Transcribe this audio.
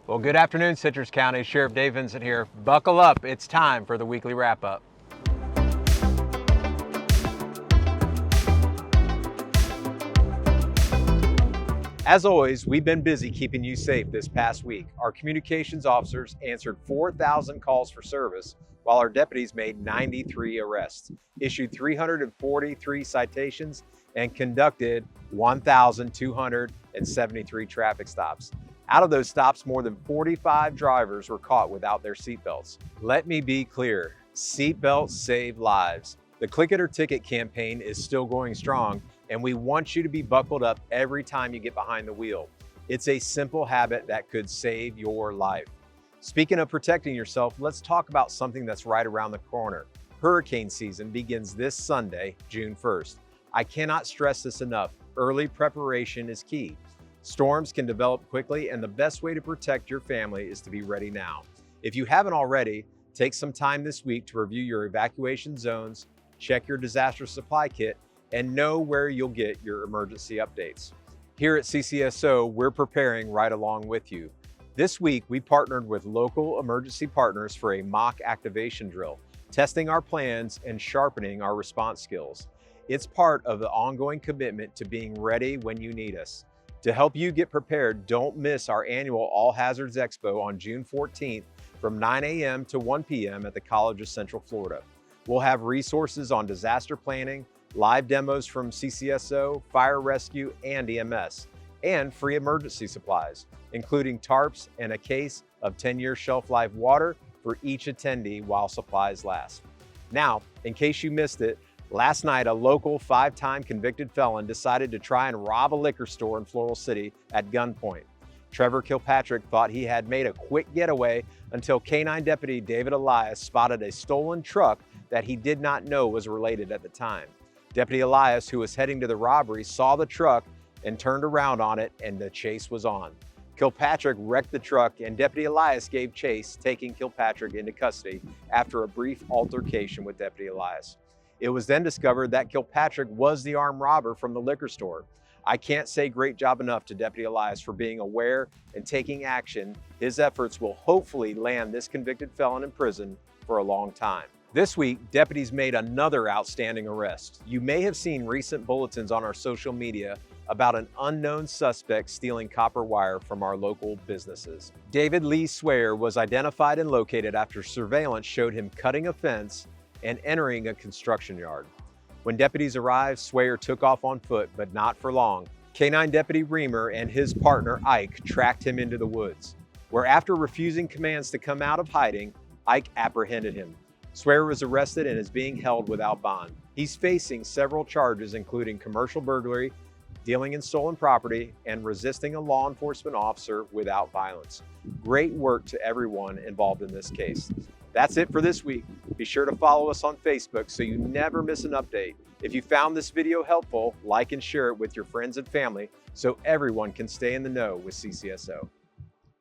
Well, good afternoon, Citrus County. Sheriff Dave Vincent here. Buckle up, it's time for the weekly wrap-up. As always, we've been busy keeping you safe this past week. Our communications officers answered 4,000 calls for service, while our deputies made 93 arrests, issued 343 citations, and conducted 1,273 traffic stops. Out of those stops, more than 45 drivers were caught without their seatbelts. Let me be clear, seatbelts save lives. The Click It or Ticket campaign is still going strong, and we want you to be buckled up every time you get behind the wheel. It's a simple habit that could save your life. Speaking of protecting yourself, let's talk about something that's right around the corner. Hurricane season begins this Sunday, June 1st. I cannot stress this enough. Early preparation is key. Storms can develop quickly, and the best way to protect your family is to be ready now. If you haven't already, take some time this week to review your evacuation zones, check your disaster supply kit, and know where you'll get your emergency updates. Here at CCSO, we're preparing right along with you. This week, we partnered with local emergency partners for a mock activation drill, testing our plans and sharpening our response skills. It's part of the ongoing commitment to being ready when you need us. To help you get prepared, don't miss our annual All Hazards Expo on June 14th from 9 a.m. to 1 p.m. at the College of Central Florida. We'll have resources on disaster planning, live demos from CCSO, fire rescue, and EMS, and free emergency supplies, including tarps and a case of 10-year shelf life water for each attendee while supplies last. Now, in case you missed it, last night, a local 5-time convicted felon decided to try and rob a liquor store in Floral City at gunpoint. Trevor Kilpatrick thought he had made a quick getaway until K-9 deputy David Elias spotted a stolen truck that he did not know was related at the time. Deputy Elias, who was heading to the robbery, saw the truck and turned around on it, and the chase was on. Kilpatrick wrecked the truck, and Deputy Elias gave chase, taking Kilpatrick into custody after a brief altercation with Deputy Elias. It was then discovered that Kilpatrick was the armed robber from the liquor store. I can't say great job enough to Deputy Elias for being aware and taking action. His efforts will hopefully land this convicted felon in prison for a long time. This week, deputies made another outstanding arrest. You may have seen recent bulletins on our social media about an unknown suspect stealing copper wire from our local businesses. David Lee Swayer was identified and located after surveillance showed him cutting a fence and entering a construction yard. When deputies arrived, Swayer took off on foot, but not for long. K-9 Deputy Reamer and his partner Ike tracked him into the woods, where after refusing commands to come out of hiding, Ike apprehended him. Swayer was arrested and is being held without bond. He's facing several charges, including commercial burglary, dealing in stolen property, and resisting a law enforcement officer without violence. Great work to everyone involved in this case. That's it for this week. Be sure to follow us on Facebook so you never miss an update. If you found this video helpful, like and share it with your friends and family so everyone can stay in the know with CCSO.